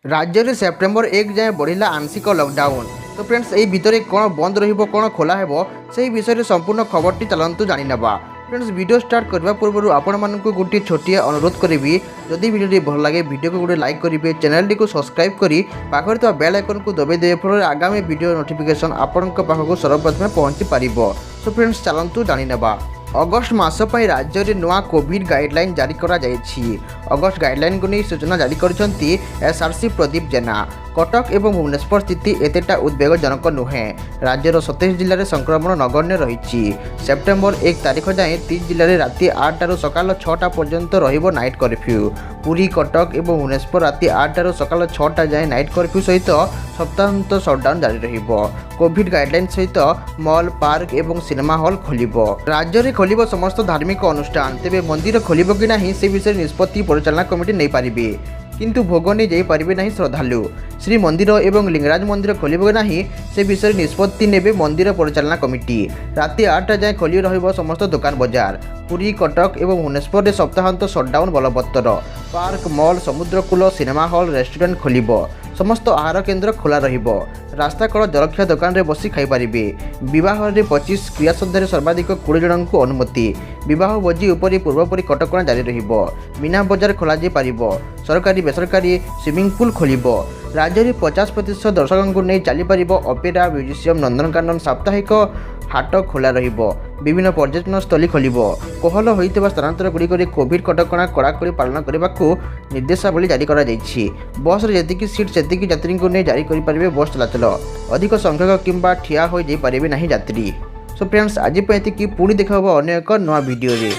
राज्य में सेप्टेम्बर 1 जाए बढ़ला आंशिक लॉकडाउन। तो फ्रेंड्स यही भितर कौन बंद रोल खोला है से विषय में संपूर्ण खबर चलतु जाणीना। फ्रेंड्स वीडियो स्टार्ट करने पूर्व आपण मानक गोटे छोटिया अनुरोध करी जदि वीडियो भल लगे वीडियो को गोटे लाइक करेंगे, चैनल को सब्सक्राइब करी पाखर तो बेल आइकन को दबाई देवे फल आगामी वीडियो नोटिफिकेशन आपण पाखक सर्वप्रथम पहुँची पार। सो फ्रेंड्स चलतु जाणीना। अगस्ट मास पर राज्य में नुआ कोविड गाइडलाइन जारी करा जायछि। अगस्ट गाइडलाइन को नहीं सूचना जारी करछंती एसआरसी प्रदीप जेना। कटक एवं भुवनेश्वर स्थिति एतेटा उद्वेगजनक नुहे। राज्यर 27 जिले में संक्रमण नगण्य रही। सेप्टेम्बर 1 तारिख जाए 30 जिले में राति 8 टारू सकाल 6टा पर्यंत रहिबो नाइट कर्फ्यू। पुरी, कटक एवं भुवनेश्वर राति 8 टारू सकाल 6टा जाए नाइट कर्फ्यू सहित सप्ताहांत सटडाउन जारी रहिबो। कोविड गाइडलाइन सहित मॉल, पार्क एवं सिनेमा हॉल खोलिबो। राज्य में खोलिबो समस्त धार्मिक अनुष्ठान। तेबे मंदिर खोलिबो कि नाही से विषय निष्पत्ति परिचालना कमिटी नहीं पारिबे, किंतु भोग नहीं जाई पारिबे नहीं श्रद्धालु। श्री मंदिर एवं लिंगराज मंदिर खोलिबो कि नाही से विषय निष्पत्ति नेबे मंदिर परिचालना कमिटी। राति 8टा जाए खोली रहिबो समस्त दुकान बजार। पुरी, कटक एवं भुवनेश्वर में सप्ताहांत सटडाउन बलवत्तर। पार्क, मॉल, समुद्रकूल, सिनेमा हॉल, रेस्टोरेंट खोलिबो। समस्त आहार केन्द्र खोला रहिबो। रास्ता कड़ जलखिया दुकान रे बसी खाई पारिबे। विवाह रे 25, क्रियाश्रद्धा सर्वाधिक 20 जन को अनुमति। विवाह भोजी उपरि पूर्वपरि कटकणा जारी रहिबो। मीना बजार खोला जाई पारिबो। सरकारी बेसरकारी स्विमिंग पूल खोलिबो। राज्य में 50% दर्शकों को नहीं चली पारिबो। अपेरा, म्यूजियम, नंदनकानन, साप्ताहिक हाट खोला रहिबो। विभिन्न पर्यटन स्थली खोलिबो। कोहल होइतबा स्थानांतर गुड़िक कोविड कटकणा कड़ाकड़ी पालन करने को निर्देशावली जारी करा जायछि। बस रे जेतिकी सीट सेतिकी यात्री को नहीं जारी करि पारिबे बस चलाचल। अधिक संख्यक किंबा ठिया हो जाई पारिबे नाही यात्री। सो फ्रेंड्स आज पे पुणी देखा अन्य एक नया वीडियो रे।